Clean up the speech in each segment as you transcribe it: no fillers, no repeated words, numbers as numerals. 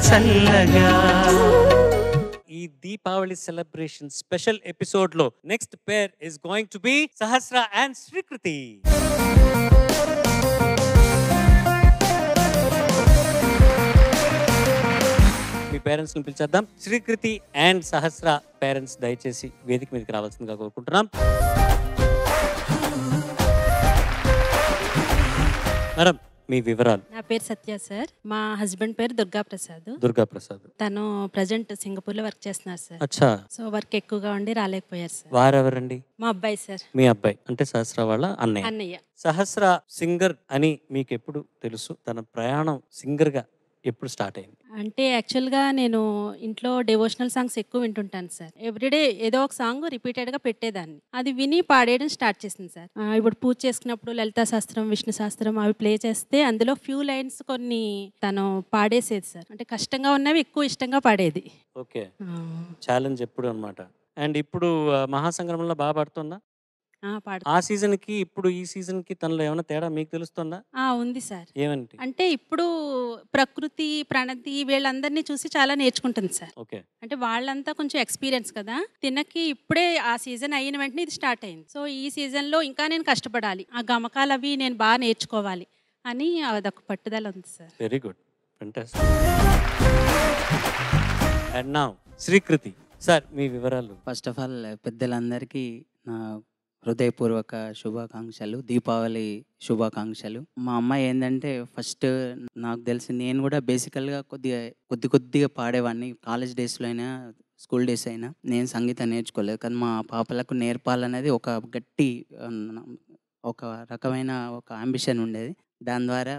చల్లగా. ఈ Deepavali celebration special episode లో next pair is going to be Sahasra and Srikriti. Me parents ని పిలిచేద్దాం. Srikriti and Sahasra parents దయచేసి వేదిక మీదకి రావాల్సిందిగా కోరుకుంటున్నాం. మేడం మీ వివరాలు. నా పేరు సత్య సార్. మా హస్బెండ్ పేరు దుర్గా ప్రసాద్. దుర్గా ప్రసాద్. తను ప్రజెంట్ సింగపూర్ లో వర్క్ చేస్తున్నారు సార్. అచ్చా. సో వర్క్ ఎక్కువగా ఉండి రాలేకపోయారు సార్. వారెవరండి? మా అబ్బాయి సార్. మీ అబ్బాయి అంటే సహస్ర వాళ్ళ అన్నయ్య. అన్నయ్య. సహస్ర సింగర్ అని మీకు ఎప్పుడు తెలుసు? తన ప్రయాణం సింగర్ గా ఎప్పుడు స్టార్ట్ అయింది? అంటే యాక్చువల్గా నేను ఇంట్లో డివోషనల్ సాంగ్స్ ఎక్కువ వింటుంటాను సార్. ఎవ్రీడే ఏదో ఒక సాంగ్ రిపీటెడ్గా పెట్టేదాన్ని. అది విని పాడేయడం స్టార్ట్ చేసింది సార్. ఇప్పుడు పూజ చేసుకున్నప్పుడు లలితా శాస్త్రం, విష్ణు శాస్త్రం అవి ప్లే చేస్తే అందులో ఫ్యూ లైన్స్ కొన్ని తను పాడేసేది సార్. అంటే కష్టంగా ఉన్నవి ఎక్కువ ఇష్టంగా పాడేది. ఓకే. ఛాలెంజ్ ఎప్పుడు అన్నమాట. అండ్ ఇప్పుడు మహాసంగ్రమంలో బాగా పాడుతుందా? ఆ సీజన్ కి ఇప్పుడు ఈ సీజన్ కి తనలో ఏమైనా తేడా మీకు తెలుస్తుందా? ఉంది సార్. ఏమంటే అంటే ఇప్పుడు ప్రకృతి, ప్రణతి వీళ్ళందరినీ చూసి చాలా నేర్చుకుంటుంది సార్. ఓకే. అంటే వాళ్ళంతా కొంచెం ఎక్స్పీరియన్స్ కదా. తినకి ఇప్పుడే ఆ సీజన్ అయిన వెంటనే ఇది స్టార్ట్ అయింది. సో ఈ సీజన్ లో ఇంకా నేను కష్టపడాలి, ఆ గమకాలు అవి నేను బాగా నేర్చుకోవాలి అని అదొక పట్టుదల ఉంది sir. Very good, fantastic. And now Srikriti sir మీ వివరాలు. ఫస్ట్ ఆఫ్ ఆల్ పెద్దలందరికీ నా హృదయపూర్వక శుభాకాంక్షలు, దీపావళి శుభాకాంక్షలు. మా అమ్మాయి ఏంటంటే ఫస్ట్ నాకు తెలిసి నేను కూడా బేసికల్గా కొద్దిగా పాడేవాడిని. కాలేజ్ డేస్లో అయినా స్కూల్ డేస్ అయినా నేను సంగీతం నేర్చుకోలేదు. కానీ మా పాపలకు నేర్పాలనేది ఒక గట్టి ఒక రకమైన ఒక అంబిషన్ ఉండేది. దాని ద్వారా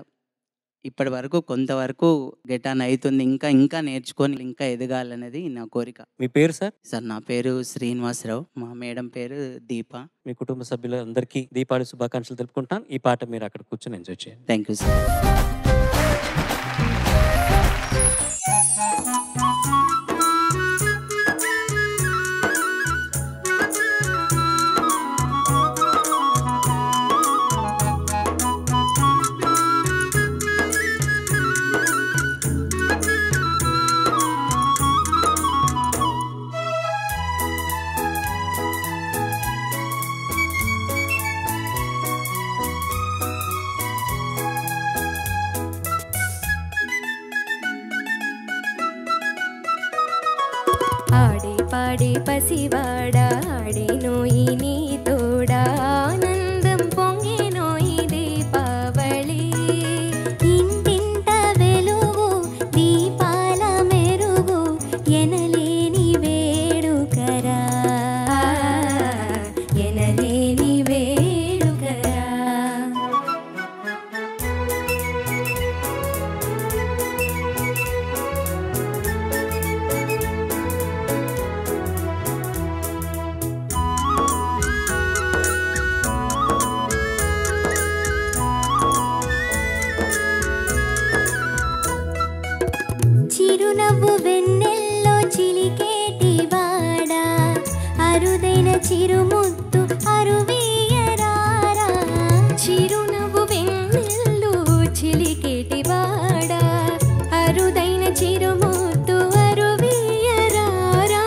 ఇప్పటి వరకు కొంతవరకు గెటాన్ అవుతుంది. ఇంకా నేర్చుకొని ఇంకా ఎదగాలనేది నా కోరిక. మీ పేరు సార్? సార్ నా పేరు శ్రీనివాసరావు. మా మేడం పేరు దీప. మీ కుటుంబ సభ్యులందరికీ దీపావళి శుభాకాంక్షలు తెలుపుకుంటాను. ఈ పాట మీరు అక్కడ కూర్చొని ఎంజాయ్ చేయండి. Thank you sir. పాడే పసివాడా ఆడేనోయి నీ తోడా ఆనందం పొంగేనోయి దీపావళి. ఇంటింట వెలుగు దీపాల మెరుగు ఎనలేని వేడుకరా, ఎనలేని వేడుకరా. చిరునవ్వు వెన్నెల్లో చిలికేటి వాడా అరుదైన చిరుముత్తు అరువీయరారా. చిరునవ్వు వెన్నెల్లో చిలికేటి వాడా అరుదైన చిరుముత్తు అరువీయరారా.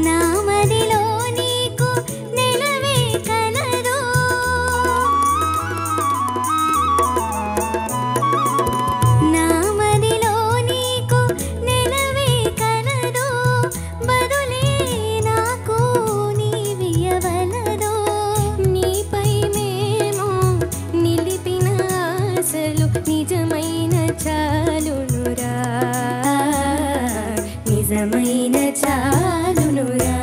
నా మదిలో నీకు నెలవే కలదో, నా మదిలో నీకు నెలవే కలదో, బదులే నాకు నీవియవలదో. నీపై మేము నిలిపిన ఆశలు నిజమైన చాలునురా, నిజమైన చాలునురా.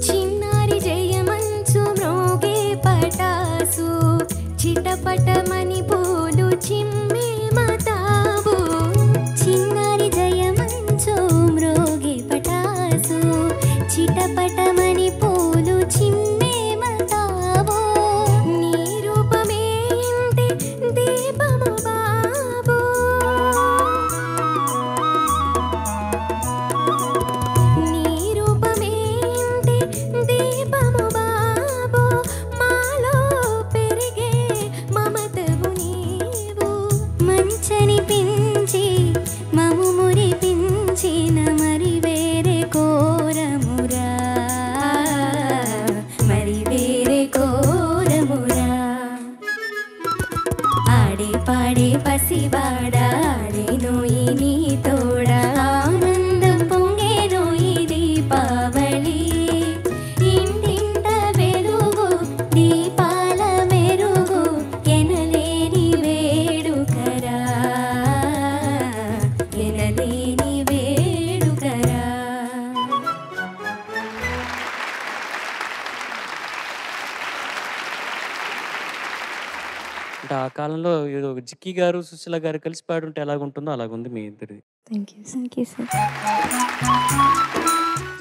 చిన్నారి జయమంచు మ్రోగే పటాసు చిటపటమని పూలు చిమ్మే మతాబు. పాడాడేనోయి నీ తోడ ఆనందం పొంగేనోయి దీపావళి ఇంటింట వెలుగు దీపాల మెరుగు ఎనలేని వేడుకరా ఎనలేని వేడుకరా. అంటే ఆ కాలంలో ఏదో జిక్కి గారు సుశీల గారు కలిసి పాడుంటే ఎలాగుంటుందో అలాగుంది మీ ఇద్దరిది. Thank you sir.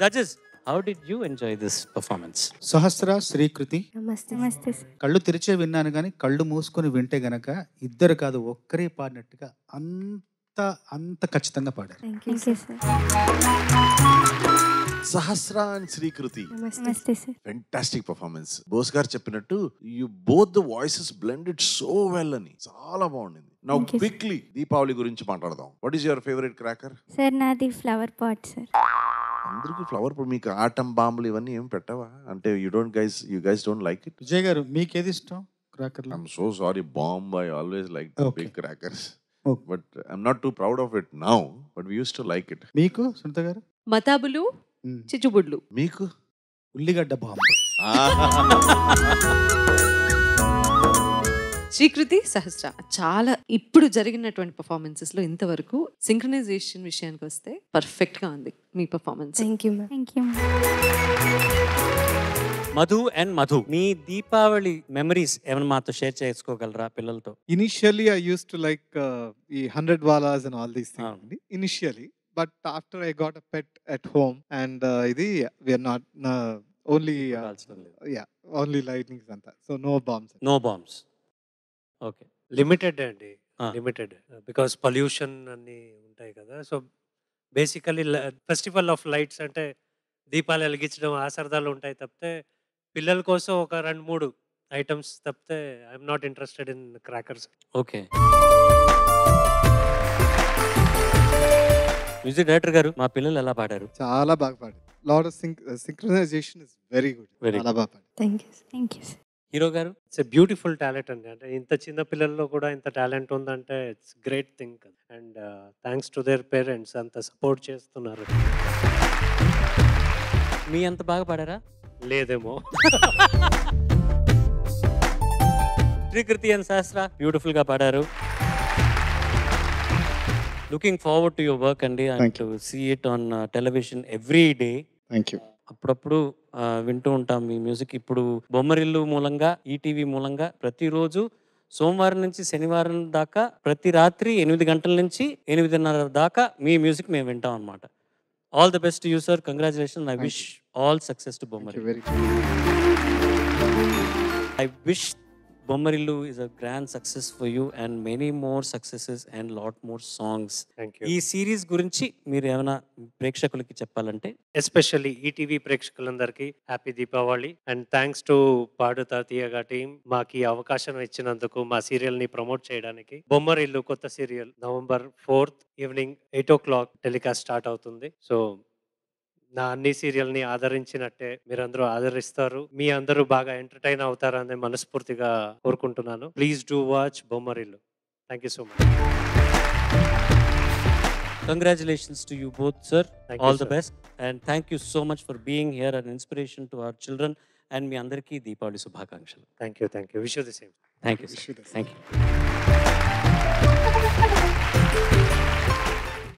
Judges, how did you enjoy this performance? Sahasra, Srikriti, నమస్తే సార్. కళ్ళు తెరిచే విన్నాను కానీ కళ్ళు మూసుకొని వింటే గనక ఇద్దరు కాదు ఒక్కరే పాడినట్టుగా అంత ఖచ్చితంగా పాడారు. Thank you sir. Sahasra and Srikriti, నమస్తే సార్. Fantastic performance. బోస్ గారు చెప్పినట్టు you both the voices blended so well అని చాలా బాగుంది. Now Thank you, sir. Quickly Deepavali గురించి మాట్లాడదాం. What is your favourite cracker? Sir నాది ఫ్లవర్ పాట్ సార్. అందరికి ఫ్లవర్, మీకు ఆటం బాంబులు ఇవన్నీ ఏం పెట్టవా? అంటే you guys don't like it? Vijay గారు మీకేది ఇష్టం క్రాకర్లో? I'm so sorry bomb, I always like Okay. Big crackers. Okay. But I'm not too proud of it now, but we use to like it. మీకు సునీత గారు? మతాబులు, చిచ్చుబుడ్లు. మీకు ఉల్లిగడ్డ బాంబు. శ్రీకృతి, సహస్ర చాలా ఇప్పుడు జరిగినటువంటి పర్ఫార్మెన్సెస్ లో ఇంతవరకు సింక్రనైజేషన్ విషయానికి వస్తే పర్ఫెక్ట్ గా ఉంది మీ performance. Thank you thank you. Madhu and Madhu, మీ దీపావళి మెమరీస్ ఏమైనా మాతో షేర్ చేసుకోగలరా పిల్లలతో? Initially, I used to like the 100 walas and all these things. Ah. Initially, but after I got a pet at home, and we are not only only lightnings and that, so no bombs. No bombs. Okay. Limited అండి, Ah. Limited because pollution అన్నీ ఉంటాయి కదా. So basically festival of lights అంటే దీపాలు వెలిగించడం ఆ సరదాలు ఉంటాయి తప్పితే పిల్లల కోసం ఒక 2-3 ఐటమ్స్ తప్పితే I'm not interested in crackers. Okay. Music director గారు, మా పిల్లలు ఎలా పాడారు? చాలా బాగా పాడారు. Lot of synchronization is very good. Very చాలా బాగా పాడారు. Thank you. హీరో గారు? ఇట్స్ ఎ బ్యూటిఫుల్ టాలెంట్ అండి. అంటే ఇంత చిన్న పిల్లల్లో కూడా ఇంత టాలెంట్ ఉందంటే it's great thing. And thanks to their parents అంత సపోర్ట్ చేస్తున్నారు. మీ అంత బాగా పాడారా? లేదేమో. శ్రీకృతి అండ్ సహస్ర బ్యూటిఫుల్ గా పాడారు. Looking forward to your work అండి, and to see it on television every day. Thank you. అప్పుడప్పుడు వింటూ ఉంటాం మీ మ్యూజిక్. ఇప్పుడు బొమ్మరిల్లు మూలంగా, ఈటీవీ మూలంగా ప్రతిరోజు సోమవారం నుంచి శనివారం దాకా ప్రతి రాత్రి 8 గంటల నుంచి 8:30 దాకా మీ మ్యూజిక్ మేము వింటాం అనమాట. All the best you sir, congratulation. I wish all success to Thank you Bommarillu. very much. I wish Bommarillu is a grand success for you and many more successes and lot more songs. Thank you. ఈ series గురించి మీరు ఏమైనా ప్రేక్షకులకి చెప్పాలంటే? Especially ETV ప్రేక్షకులందరికీ happy Deepavali and thanks to పాడు తాతయ్యగా team మాకు ఈ అవకాశం ఇచ్చినందుకు మా సీరియల్ ని ప్రమోట్ చేయడానికి. బొమ్మరిల్లు కొత్త serial November 4th evening 8 o'clock telecast start అవుతుంది. సో నా అన్ని సీరియల్ని ఆదరించినట్టే మీరందరూ ఆదరిస్తారు, మీ అందరూ బాగా ఎంటర్టైన్ అవుతారని మనస్ఫూర్తిగా కోరుకుంటున్నాను. Please do watch Bommarillu. Thank you so much. Congratulations to you both, sir. Thank you, All the sir. best. And thank you so much for being here, an inspiration to our children. And మీ అందరికీ దీపావళి శుభాకాంక్షలు. Thank you. Thank you. Wish you the same. Thank you, Wish sir. you the Thank you.